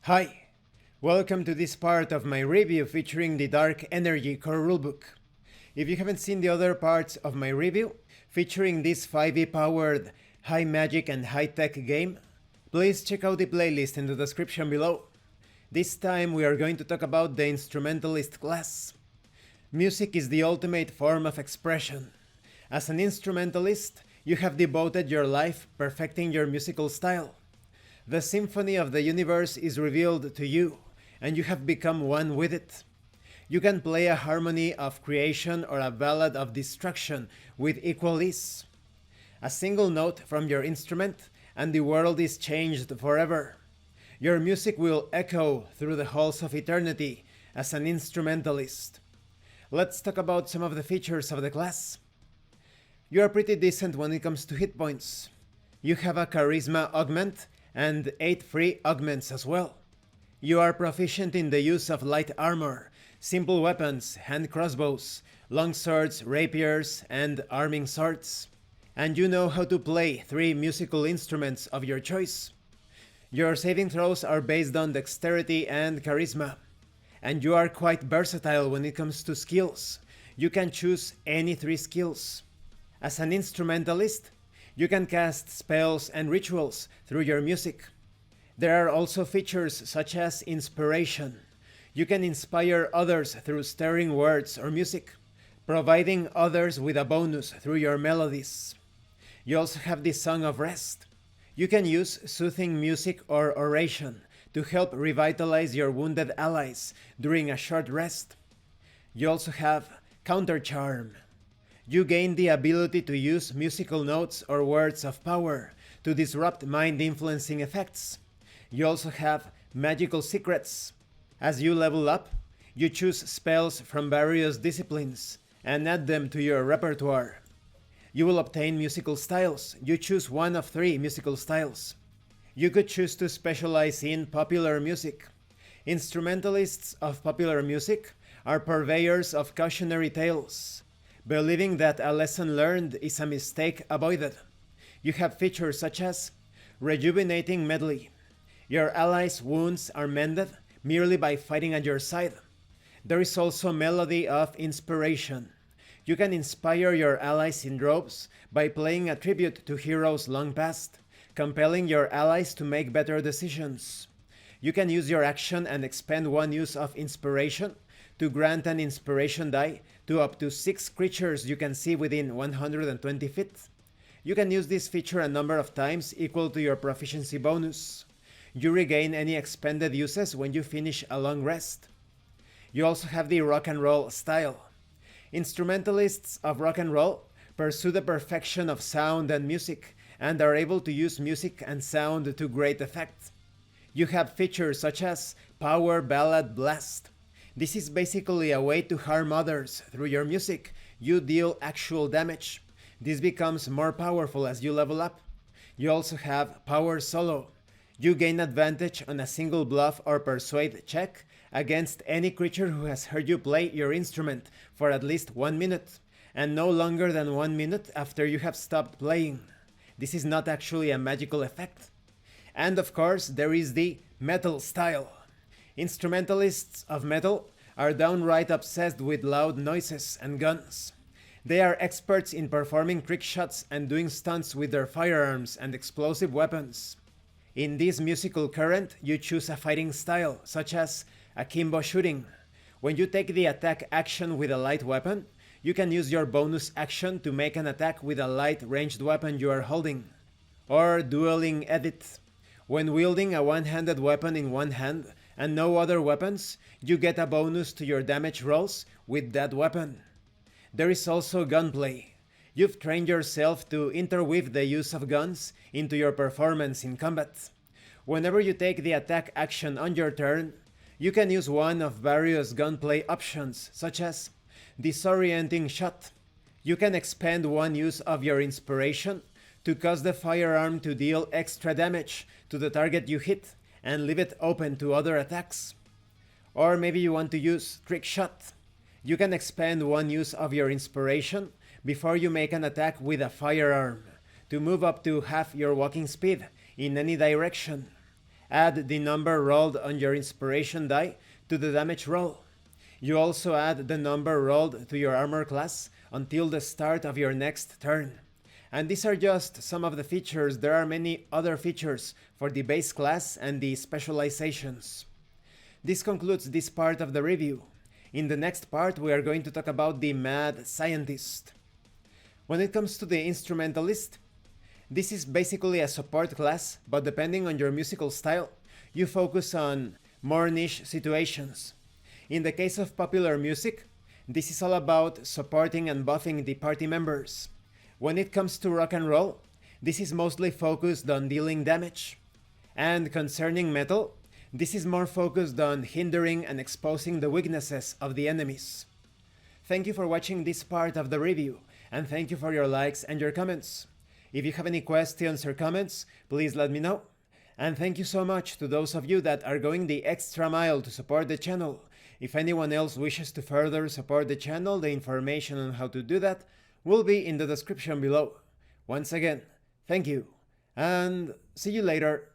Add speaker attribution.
Speaker 1: Hi, welcome to this part of my review featuring the DarkEnergy Core Rulebook. If you haven't seen the other parts of my review featuring this 5e powered high magic and high-tech game, please check out the playlist in the description below. This time we are going to talk about the Instrumentalist class. Music is the ultimate form of expression. As an instrumentalist, you have devoted your life perfecting your musical style. The symphony of the universe is revealed to you, and you have become one with it. You can play a harmony of creation or a ballad of destruction with equal ease. A single note from your instrument, and the world is changed forever. Your music will echo through the halls of eternity as an instrumentalist. Let's talk about some of the features of the class. You are pretty decent when it comes to hit points. You have a charisma augment and 8 free augments as well. You are proficient in the use of light armor, simple weapons, hand crossbows, long swords, rapiers, and arming swords. And you know how to play 3 musical instruments of your choice. Your saving throws are based on dexterity and charisma. And you are quite versatile when it comes to skills. You can choose any 3 skills. As an instrumentalist, you can cast spells and rituals through your music. There are also features such as inspiration. You can inspire others through stirring words or music, providing others with a bonus through your melodies. You also have the Song of Rest. You can use soothing music or oration to help revitalize your wounded allies during a short rest. You also have Counter Charm. You gain the ability to use musical notes or words of power to disrupt mind-influencing effects. You also have Magical Secrets. As you level up, you choose spells from various disciplines and add them to your repertoire. You will obtain musical styles. You choose one of 3 musical styles. You could choose to specialize in popular music. Instrumentalists of popular music are purveyors of cautionary tales, believing that a lesson learned is a mistake avoided. You have features such as Rejuvenating Medley. Your allies' wounds are mended merely by fighting at your side. There is also Melody of Inspiration. You can inspire your allies in droves by playing a tribute to heroes long past, compelling your allies to make better decisions. You can use your action and expend 1 use of inspiration to grant an inspiration die to up to 6 creatures you can see within 120 feet. You can use this feature a number of times equal to your proficiency bonus. You regain any expended uses when you finish a long rest. You also have the rock and roll style. Instrumentalists of rock and roll pursue the perfection of sound and music and are able to use music and sound to great effect. You have features such as Power Ballad Blast. This is basically a way to harm others through your music. You deal actual damage. This becomes more powerful as you level up. You also have Power Solo. You gain advantage on a single bluff or persuade check against any creature who has heard you play your instrument for at least 1 minute, and no longer than 1 minute after you have stopped playing. This is not actually a magical effect. And of course, there is the metal style. Instrumentalists of metal are downright obsessed with loud noises and guns. They are experts in performing trick shots and doing stunts with their firearms and explosive weapons. In this musical current, you choose a fighting style, such as akimbo shooting. When you take the attack action with a light weapon, you can use your bonus action to make an attack with a light ranged weapon you are holding. Or dueling edit. When wielding a one-handed weapon in one hand and no other weapons, you get a bonus to your damage rolls with that weapon. There is also gunplay. You've trained yourself to interweave the use of guns into your performance in combat. Whenever you take the attack action on your turn, you can use one of various gunplay options, such as Disorienting Shot. You can expend 1 use of your inspiration to cause the firearm to deal extra damage to the target you hit and leave it open to other attacks. Or maybe you want to use Trick Shot. You can expend 1 use of your inspiration before you make an attack with a firearm to move up to half your walking speed in any direction. add the number rolled on your inspiration die to the damage roll. You also add the number rolled to your armor class until the start of your next turn. And these are just some of the features. There are many other features for the base class and the specializations. This concludes this part of the review. In the next part, we are going to talk about the Mad Scientist. When it comes to the Instrumentalist, this is basically a support class, but depending on your musical style, you focus on more niche situations. In the case of popular music, this is all about supporting and buffing the party members. When it comes to rock and roll, this is mostly focused on dealing damage. And concerning metal, this is more focused on hindering and exposing the weaknesses of the enemies. Thank you for watching this part of the review, and thank you for your likes and your comments. If you have any questions or comments, please let me know. And thank you so much to those of you that are going the extra mile to support the channel. If anyone else wishes to further support the channel, the information on how to do that will be in the description below. Once again, thank you, and see you later.